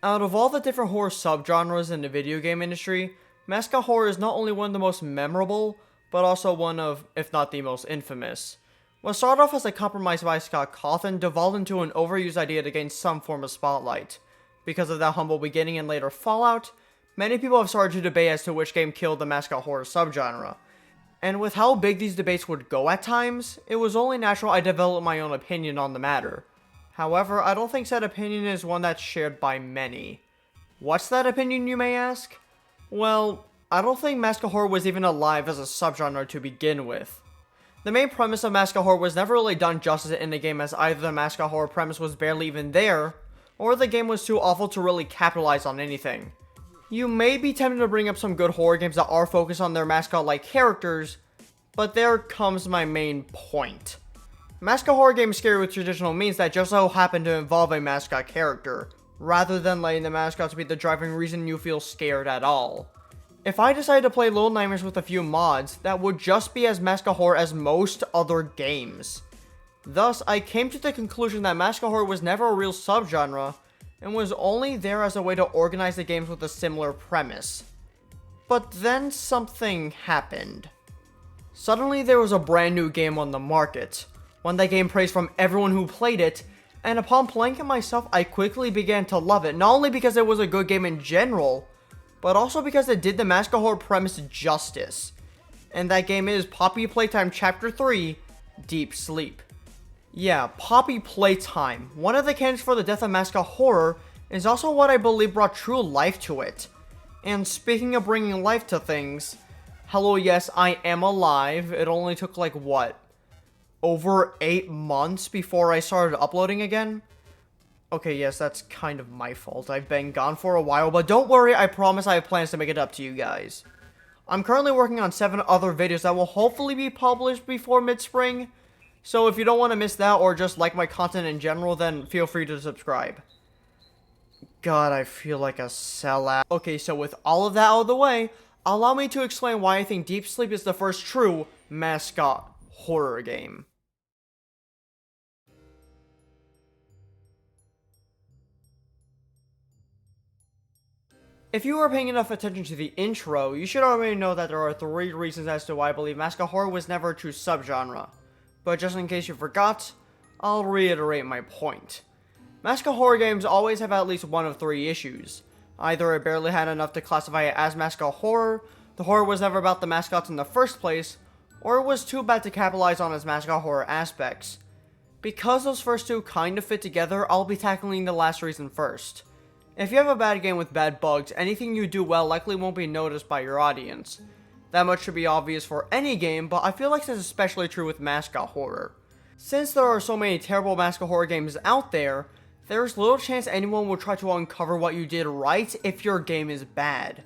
Out of all the different horror subgenres in the video game industry, Mascot Horror is not only one of the most memorable, but also one of, if not the most infamous. What started off as a compromise by Scott Cawthon devolved into an overused idea to gain some form of spotlight. Because of that humble beginning and later fallout, many people have started to debate as to which game killed the Mascot Horror subgenre. And with how big these debates would go at times, it was only natural I developed my own opinion on the matter. However, I don't think said opinion is one that's shared by many. What's that opinion, you may ask? Well, I don't think Mascot Horror was even alive as a subgenre to begin with. The main premise of Mascot Horror was never really done justice in the game, as either the Mascot Horror premise was barely even there, or the game was too awful to really capitalize on anything. You may be tempted to bring up some good horror games that are focused on their mascot-like characters, but there comes my main point. Mascot Horror games scary with traditional means that just so happen to involve a mascot character, rather than letting the mascot be the driving reason you feel scared at all. If I decided to play Little Nightmares with a few mods, that would just be as Mascot Horror as most other games. Thus, I came to the conclusion that Mascot Horror was never a real subgenre, and was only there as a way to organize the games with a similar premise. But then something happened. Suddenly there was a brand new game on the market, one that gained praise from everyone who played it, and upon playing it myself, I quickly began to love it, not only because it was a good game in general, but also because it did the Mascot Horror premise justice. And that game is Poppy Playtime Chapter 3, Deep Sleep. Yeah, Poppy Playtime, one of the canons for the death of Mascot Horror, is also what I believe brought true life to it. And speaking of bringing life to things, hello, yes, I am alive. It only took like, what, over 8 months before I started uploading again? Okay, yes, that's kind of my fault. I've been gone for a while, but don't worry, I promise I have plans to make it up to you guys. I'm currently working on 7 other videos that will hopefully be published before mid-spring, so if you don't want to miss that or just like my content in general, then feel free to subscribe. God, I feel like a sellout. Okay, so with all of that out of the way, allow me to explain why I think Deep Sleep is the first true Mascot Horror game. If you are paying enough attention to the intro, you should already know that there are 3 reasons as to why I believe Mascot Horror was never a true subgenre. But just in case you forgot, I'll reiterate my point. Mascot Horror games always have at least one of 3 issues. Either it barely had enough to classify it as Mascot Horror, the horror was never about the mascots in the first place, or it was too bad to capitalize on its Mascot Horror aspects. Because those first 2 kind of fit together, I'll be tackling the last reason first. If you have a bad game with bad bugs, anything you do well likely won't be noticed by your audience. That much should be obvious for any game, but I feel like this is especially true with Mascot Horror. Since there are so many terrible Mascot Horror games out there, there's little chance anyone will try to uncover what you did right if your game is bad.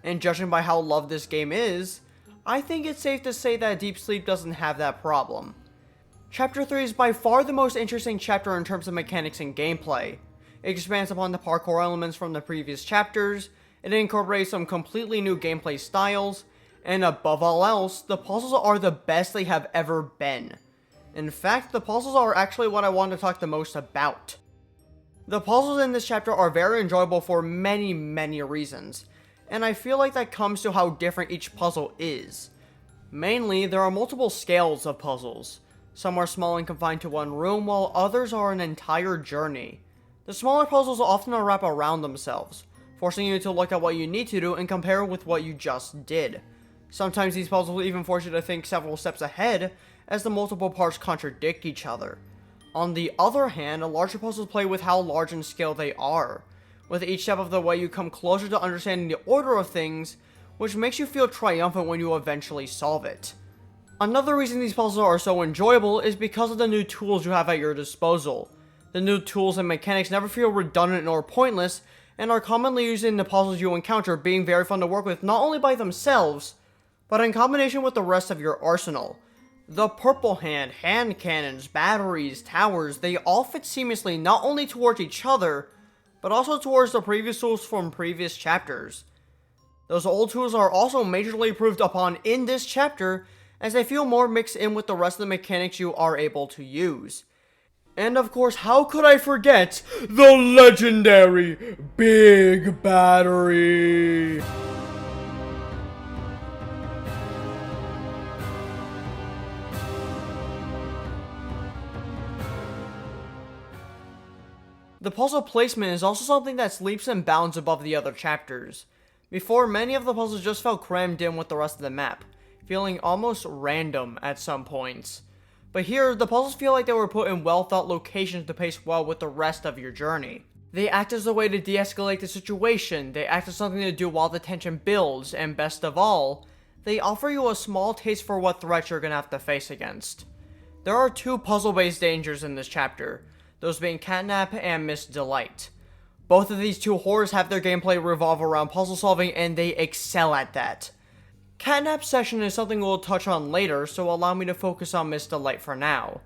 And judging by how loved this game is, I think it's safe to say that Deep Sleep doesn't have that problem. Chapter 3 is by far the most interesting chapter in terms of mechanics and gameplay. It expands upon the parkour elements from the previous chapters, it incorporates some completely new gameplay styles, and above all else, the puzzles are the best they have ever been. In fact, the puzzles are actually what I want to talk the most about. The puzzles in this chapter are very enjoyable for many reasons, and I feel like that comes to how different each puzzle is. Mainly, there are multiple scales of puzzles. Some are small and confined to one room, while others are an entire journey. The smaller puzzles often wrap around themselves, forcing you to look at what you need to do and compare with what you just did. Sometimes these puzzles even force you to think several steps ahead, as the multiple parts contradict each other. On the other hand, larger puzzles play with how large in scale they are. With each step of the way, you come closer to understanding the order of things, which makes you feel triumphant when you eventually solve it. Another reason these puzzles are so enjoyable is because of the new tools you have at your disposal. The new tools and mechanics never feel redundant nor pointless, and are commonly used in the puzzles you encounter, being very fun to work with not only by themselves, but in combination with the rest of your arsenal. The purple hand cannons, batteries, towers, they all fit seamlessly not only towards each other, but also towards the previous tools from previous chapters. Those old tools are also majorly improved upon in this chapter, as they feel more mixed in with the rest of the mechanics you are able to use. And of course, how could I forget the legendary Big Battery? The puzzle placement is also something that leaps and bounds above the other chapters. Before, many of the puzzles just felt crammed in with the rest of the map, feeling almost random at some points. But here, the puzzles feel like they were put in well-thought locations to pace well with the rest of your journey. They act as a way to de-escalate the situation, they act as something to do while the tension builds, and best of all, they offer you a small taste for what threats you're gonna have to face against. There are two puzzle-based dangers in this chapter, those being Catnap and Miss Delight. Both of these two horrors have their gameplay revolve around puzzle solving, and they excel at that. Catnap session is something we'll touch on later, so allow me to focus on Miss Delight for now.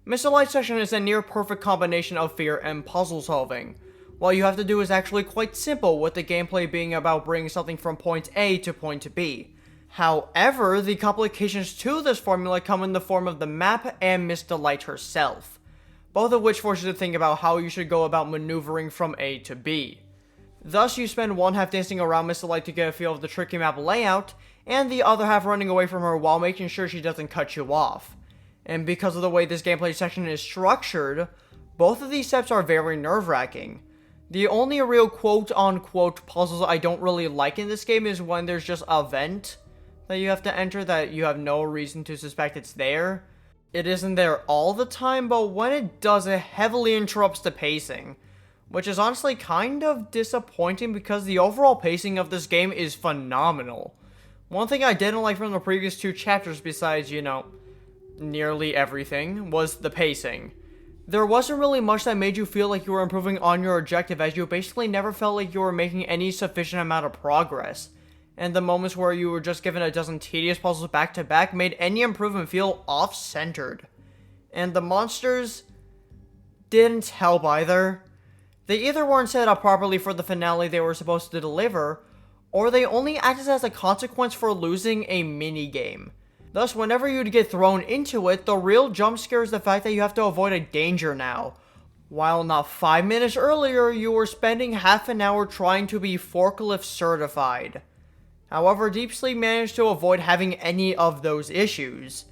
Miss Delight session is a near perfect combination of fear and puzzle solving. What you have to do is actually quite simple, with the gameplay being about bringing something from point A to point B. However, the complications to this formula come in the form of the map and Miss Delight herself, both of which force you to think about how you should go about maneuvering from A to B. Thus, you spend one half dancing around Miss Delight to get a feel of the tricky map layout, and the other half running away from her while making sure she doesn't cut you off. And because of the way this gameplay section is structured, both of these steps are very nerve-wracking. The only real quote-unquote puzzles I don't really like in this game is when there's just a vent that you have to enter that you have no reason to suspect it's there. It isn't there all the time, but when it does, it heavily interrupts the pacing, which is honestly kind of disappointing because the overall pacing of this game is phenomenal. One thing I didn't like from the previous two chapters, besides, nearly everything, was the pacing. There wasn't really much that made you feel like you were improving on your objective, as you basically never felt like you were making any sufficient amount of progress. And the moments where you were just given a dozen tedious puzzles back to back made any improvement feel off-centered. And the monsters didn't help either. They either weren't set up properly for the finale they were supposed to deliver, or they only acted as a consequence for losing a minigame. Thus, whenever you'd get thrown into it, the real jump scare is the fact that you have to avoid a danger now, while not 5 minutes earlier, you were spending half an hour trying to be forklift certified. However, Deep Sleep managed to avoid having any of those issues.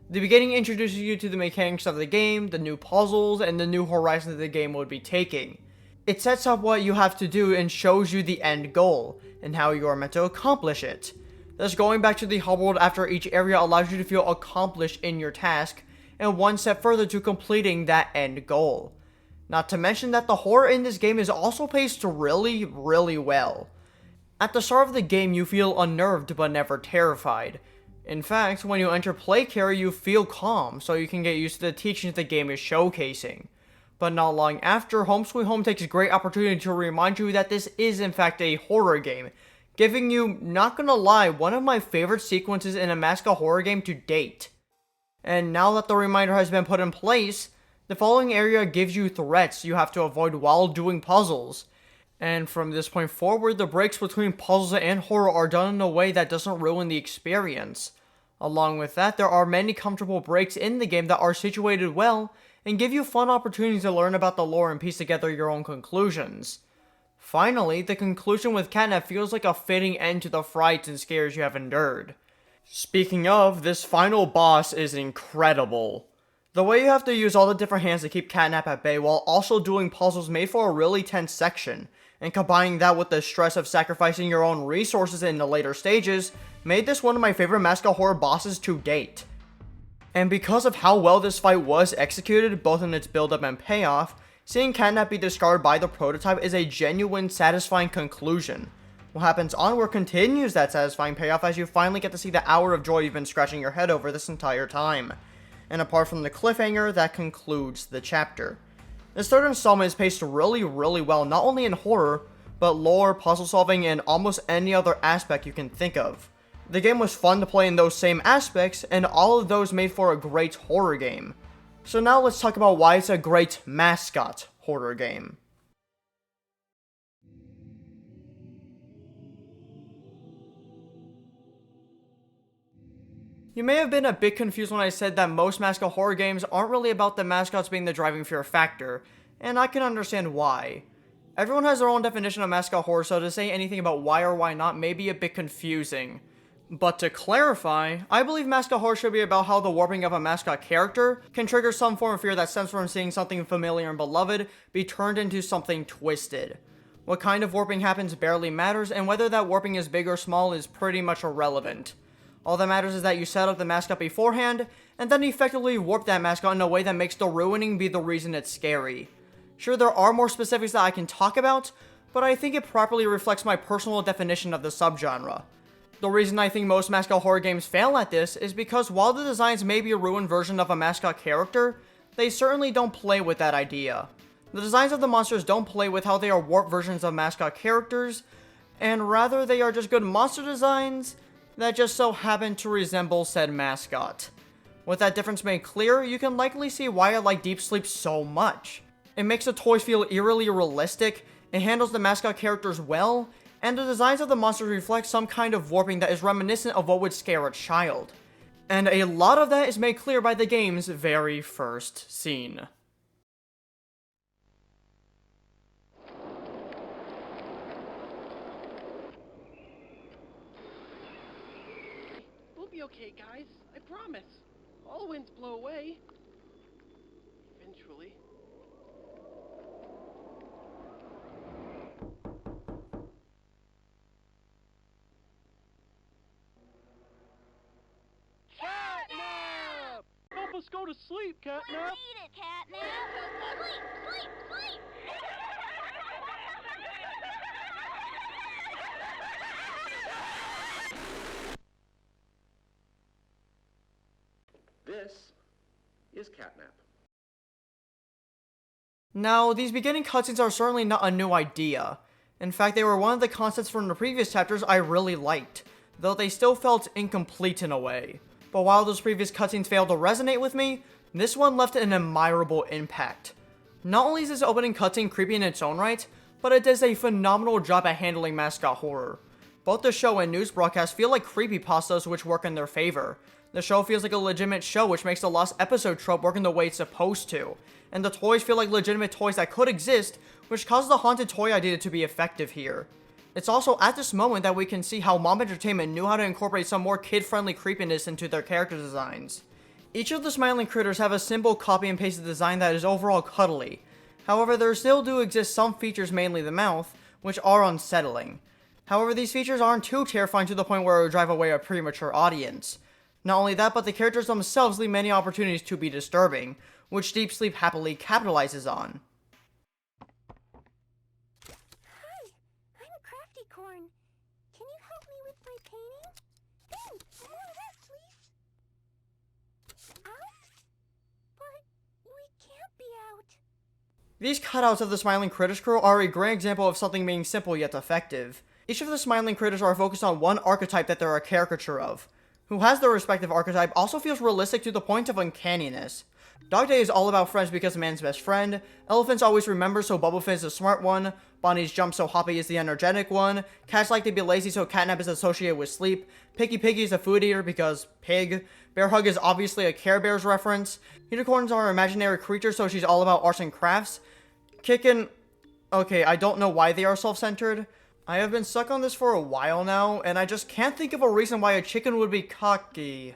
The beginning introduces you to the mechanics of the game, the new puzzles, and the new horizons the game would be taking. It sets up what you have to do and shows you the end goal, and how you are meant to accomplish it. Thus, going back to the hub world after each area allows you to feel accomplished in your task, and one step further to completing that end goal. Not to mention that the horror in this game is also paced really, really well. At the start of the game, you feel unnerved but never terrified. In fact, when you enter play carry, you feel calm, so you can get used to the teachings the game is showcasing. But not long after, Home Sweet Home takes a great opportunity to remind you that this is in fact a horror game, giving you, not gonna lie, one of my favorite sequences in a Mascot Horror game to date. And now that the reminder has been put in place, the following area gives you threats you have to avoid while doing puzzles. And from this point forward, the breaks between puzzles and horror are done in a way that doesn't ruin the experience. Along with that, there are many comfortable breaks in the game that are situated well and give you fun opportunities to learn about the lore and piece together your own conclusions. Finally, the conclusion with Catnap feels like a fitting end to the frights and scares you have endured. Speaking of, this final boss is incredible. The way you have to use all the different hands to keep Catnap at bay while also doing puzzles made for a really tense section, and combining that with the stress of sacrificing your own resources in the later stages, made this one of my favorite Mascot Horror bosses to date. And because of how well this fight was executed, both in its build-up and payoff, seeing Catnap be discarded by the prototype is a genuine, satisfying conclusion. What happens onward continues that satisfying payoff as you finally get to see the hour of joy you've been scratching your head over this entire time. And apart from the cliffhanger, that concludes the chapter. This third installment is paced really, really well, not only in horror, but lore, puzzle solving, and almost any other aspect you can think of. The game was fun to play in those same aspects, and all of those made for a great horror game. So now let's talk about why it's a great Mascot Horror game. You may have been a bit confused when I said that most Mascot Horror games aren't really about the mascots being the driving fear factor, and I can understand why. Everyone has their own definition of Mascot Horror, so to say anything about why or why not may be a bit confusing. But to clarify, I believe Mascot Horror should be about how the warping of a mascot character can trigger some form of fear that stems from seeing something familiar and beloved be turned into something twisted. What kind of warping happens barely matters, and whether that warping is big or small is pretty much irrelevant. All that matters is that you set up the mascot beforehand, and then effectively warp that mascot in a way that makes the ruining be the reason it's scary. Sure, there are more specifics that I can talk about, but I think it properly reflects my personal definition of the subgenre. The reason I think most Mascot Horror games fail at this is because while the designs may be a ruined version of a mascot character, they certainly don't play with that idea. The designs of the monsters don't play with how they are warped versions of mascot characters, and rather they are just good monster designs that just so happen to resemble said mascot. With that difference made clear, you can likely see why I like Deep Sleep so much. It makes the toys feel eerily realistic, it handles the mascot characters well, and the designs of the monsters reflect some kind of warping that is reminiscent of what would scare a child. And a lot of that is made clear by the game's very first scene. We'll be okay, guys. I promise. All winds blow away. Eventually. Catnap! Help us go to sleep, Catnap! We need it, Catnap! Sleep, sleep, sleep! This is Catnap. Now, these beginning cutscenes are certainly not a new idea. In fact, they were one of the concepts from the previous chapters I really liked, though they still felt incomplete in a way. But while those previous cutscenes failed to resonate with me, this one left an admirable impact. Not only is this opening cutscene creepy in its own right, but it does a phenomenal job at handling Mascot Horror. Both the show and news broadcast feel like creepypastas which work in their favor. The show feels like a legitimate show which makes the lost episode trope work in the way it's supposed to. And the toys feel like legitimate toys that could exist, which causes the haunted toy idea to be effective here. It's also at this moment that we can see how Mom Entertainment knew how to incorporate some more kid-friendly creepiness into their character designs. Each of the smiling critters have a simple copy and pasted design that is overall cuddly. However, there still do exist some features, mainly the mouth, which are unsettling. However, these features aren't too terrifying to the point where it would drive away a premature audience. Not only that, but the characters themselves leave many opportunities to be disturbing, which Deep Sleep happily capitalizes on. Corn. Can you help me with my painting? Thanks! More of that, please. Out? But we can't be out. These cutouts of the Smiling Critters crew are a great example of something being simple yet effective. Each of the Smiling Critters are focused on one archetype that they're a caricature of. Who has their respective archetype also feels realistic to the point of uncanniness. Dog Day is all about friends because man's best friend, Elephants always remember so Bubblefin is the smart one, Bonnie's jump so Hoppy is the energetic one, Cats like to be lazy so Catnap is associated with sleep, Picky Piggy is a food eater because pig, Bear Hug is obviously a Care Bears reference, Unicorns are imaginary creatures so she's all about arts and crafts, Kickin'... okay, I don't know why they are self-centered. I have been stuck on this for a while now, and I just can't think of a reason why a chicken would be cocky.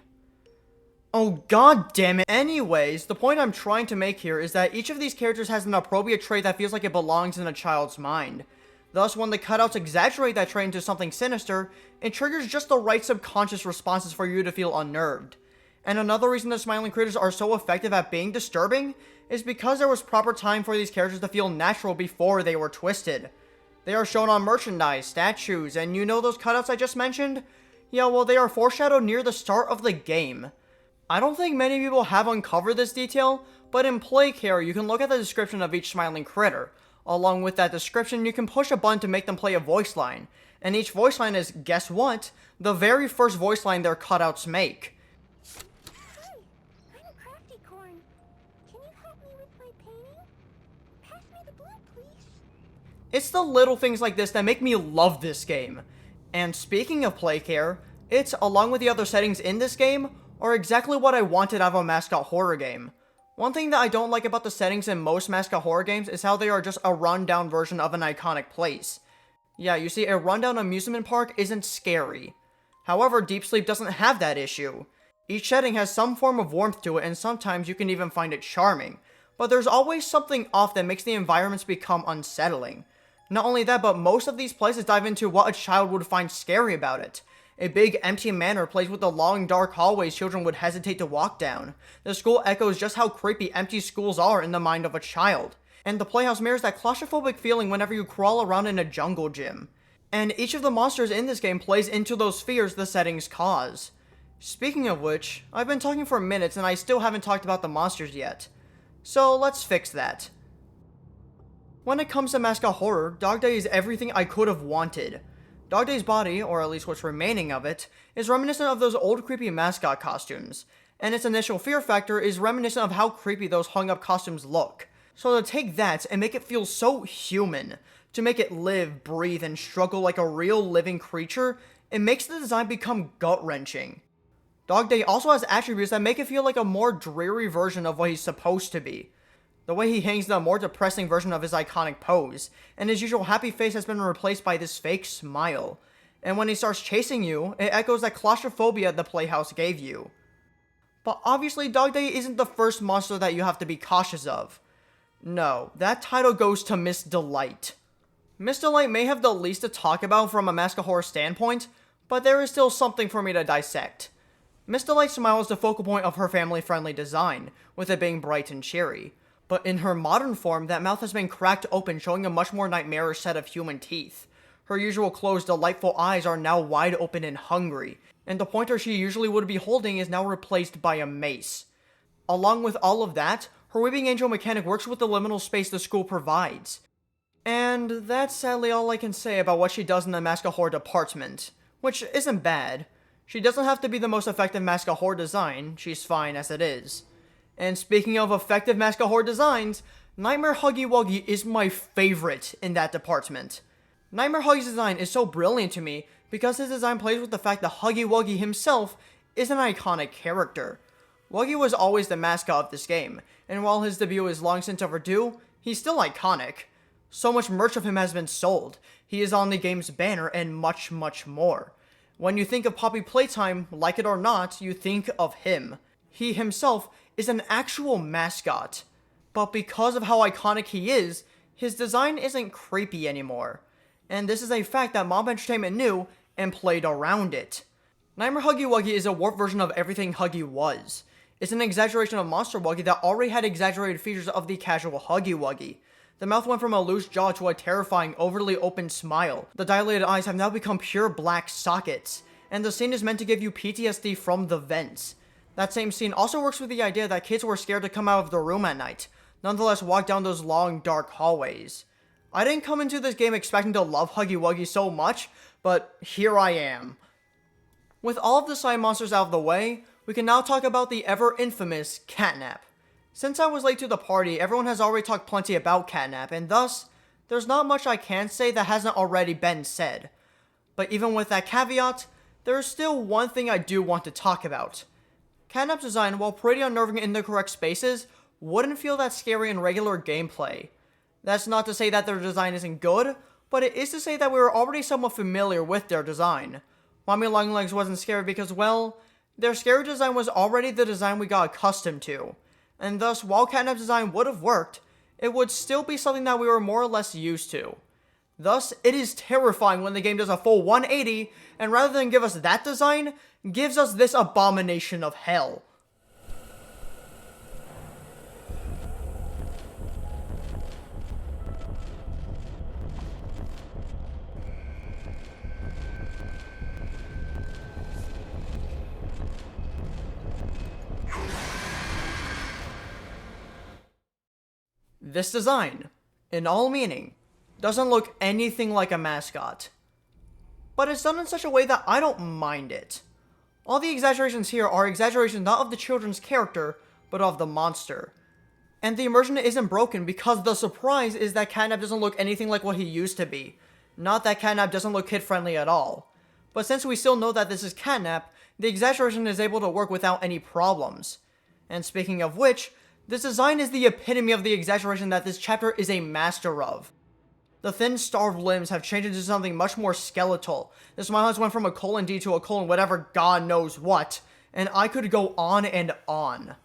Oh god damn it. Anyways, the point I'm trying to make here is that each of these characters has an appropriate trait that feels like it belongs in a child's mind. Thus, when the cutouts exaggerate that trait into something sinister, it triggers just the right subconscious responses for you to feel unnerved. And another reason the Smiling Critters are so effective at being disturbing is because there was proper time for these characters to feel natural before they were twisted. They are shown on merchandise, statues, and you know those cutouts I just mentioned? Yeah, well, they are foreshadowed near the start of the game. I don't think many people have uncovered this detail, but in PlayCare, you can look at the description of each Smiling Critter. Along with that description, you can push a button to make them play a voice line. And each voice line is, guess what? The very first voice line their cutouts make. Hi, I'm Crafty Corn. Can you help me with my painting? Pass me the glue, please. It's the little things like this that make me love this game. And speaking of PlayCare, it's, along with the other settings in this game, are exactly what I wanted out of a Mascot Horror game. One thing that I don't like about the settings in most Mascot Horror games is how they are just a rundown version of an iconic place. Yeah, you see, a rundown amusement park isn't scary. However, Deep Sleep doesn't have that issue. Each setting has some form of warmth to it, and sometimes you can even find it charming. But there's always something off that makes the environments become unsettling. Not only that, but most of these places dive into what a child would find scary about it. A big empty manor plays with the long dark hallways children would hesitate to walk down. The school echoes just how creepy empty schools are in the mind of a child. And the playhouse mirrors that claustrophobic feeling whenever you crawl around in a jungle gym. And each of the monsters in this game plays into those fears the settings cause. Speaking of which, I've been talking for minutes and I still haven't talked about the monsters yet. So let's fix that. When it comes to Mascot Horror, Dog Day is everything I could have wanted. Dog Day's body, or at least what's remaining of it, is reminiscent of those old creepy mascot costumes, and its initial fear factor is reminiscent of how creepy those hung up costumes look. So to take that and make it feel so human, to make it live, breathe, and struggle like a real living creature, it makes the design become gut-wrenching. Dog Day also has attributes that make it feel like a more dreary version of what he's supposed to be. The way he hangs the more depressing version of his iconic pose, and his usual happy face has been replaced by this fake smile. And when he starts chasing you, it echoes that claustrophobia the Playhouse gave you. But obviously Dog Day isn't the first monster that you have to be cautious of. No, that title goes to Miss Delight. Miss Delight may have the least to talk about from a Mascot Horror standpoint, but there is still something for me to dissect. Miss Delight's smile is the focal point of her family-friendly design, with it being bright and cheery. But in her modern form, that mouth has been cracked open, showing a much more nightmarish set of human teeth. Her usual closed, delightful eyes are now wide open and hungry, and the pointer she usually would be holding is now replaced by a mace. Along with all of that, her weeping angel mechanic works with the liminal space the school provides. And that's sadly all I can say about what she does in the Mascot Horror department, which isn't bad. She doesn't have to be the most effective Mascot Horror design, she's fine as it is. And speaking of effective Mascot Horror designs, Nightmare Huggy Wuggy is my favorite in that department. Nightmare Huggy's design is so brilliant to me because his design plays with the fact that Huggy Wuggy himself is an iconic character. Wuggy was always the mascot of this game, and while his debut is long since overdue, he's still iconic. So much merch of him has been sold, he is on the game's banner, and much, much more. When you think of Poppy Playtime, like it or not, you think of him. He himself is an actual mascot. But because of how iconic he is, his design isn't creepy anymore. And this is a fact that Mob Entertainment knew and played around it. Nightmare Huggy Wuggy is a warped version of everything Huggy was. It's an exaggeration of Monster Wuggy that already had exaggerated features of the casual Huggy Wuggy. The mouth went from a loose jaw to a terrifying, overly open smile. The dilated eyes have now become pure black sockets. And the scene is meant to give you PTSD from the vents. That same scene also works with the idea that kids were scared to come out of their room at night, nonetheless walk down those long, dark hallways. I didn't come into this game expecting to love Huggy Wuggy so much, but here I am. With all of the side monsters out of the way, we can now talk about the ever-infamous Catnap. Since I was late to the party, everyone has already talked plenty about Catnap, and thus, there's not much I can say that hasn't already been said. But even with that caveat, there is still one thing I do want to talk about. Catnap's design, while pretty unnerving in the correct spaces, wouldn't feel that scary in regular gameplay. That's not to say that their design isn't good, but it is to say that we were already somewhat familiar with their design. Mommy Longlegs wasn't scary because, well, their scary design was already the design we got accustomed to. And thus, while Catnap's design would have worked, it would still be something that we were more or less used to. Thus, it is terrifying when the game does a full 180, and rather than give us that design, gives us this abomination of hell. This design, in all meaning, doesn't look anything like a mascot. But it's done in such a way that I don't mind it. All the exaggerations here are exaggerations not of the children's character, but of the monster. And the immersion isn't broken because the surprise is that Catnap doesn't look anything like what he used to be. Not that Catnap doesn't look kid-friendly at all. But since we still know that this is Catnap, the exaggeration is able to work without any problems. And speaking of which, this design is the epitome of the exaggeration that this chapter is a master of. The thin, starved limbs have changed into something much more skeletal. The smile has went from a colon D to a colon whatever God knows what, and I could go on and on.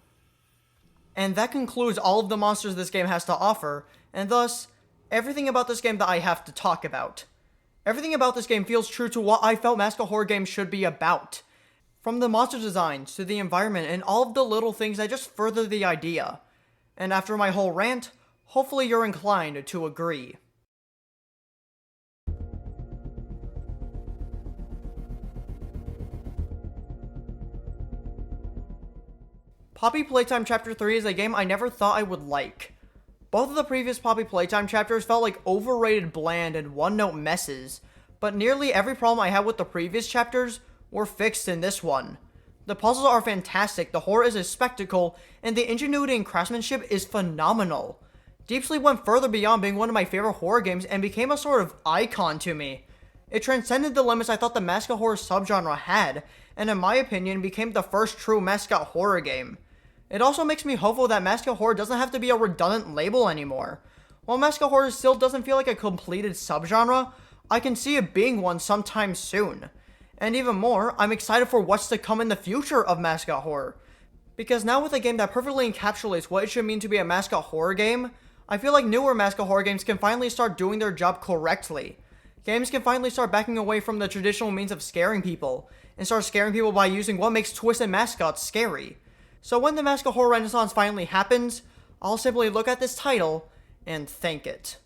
And that concludes all of the monsters this game has to offer, and thus, everything about this game that I have to talk about. Everything about this game feels true to what I felt Mascot Horror games should be about. From the monster designs to the environment and all of the little things that just further the idea. And after my whole rant, hopefully you're inclined to agree. Poppy Playtime Chapter 3 is a game I never thought I would like. Both of the previous Poppy Playtime chapters felt like overrated, bland, and one-note messes, but nearly every problem I had with the previous chapters were fixed in this one. The puzzles are fantastic, the horror is a spectacle, and the ingenuity and craftsmanship is phenomenal. Deep Sleep went further beyond being one of my favorite horror games and became a sort of icon to me. It transcended the limits I thought the Mascot Horror subgenre had, and in my opinion became the first true Mascot Horror game. It also makes me hopeful that Mascot Horror doesn't have to be a redundant label anymore. While Mascot Horror still doesn't feel like a completed subgenre, I can see it being one sometime soon. And even more, I'm excited for what's to come in the future of Mascot Horror. Because now with a game that perfectly encapsulates what it should mean to be a Mascot Horror game, I feel like newer Mascot Horror games can finally start doing their job correctly. Games can finally start backing away from the traditional means of scaring people, and start scaring people by using what makes twisted mascots scary. So when the Mascot Horror Renaissance finally happens, I'll simply look at this title and thank it.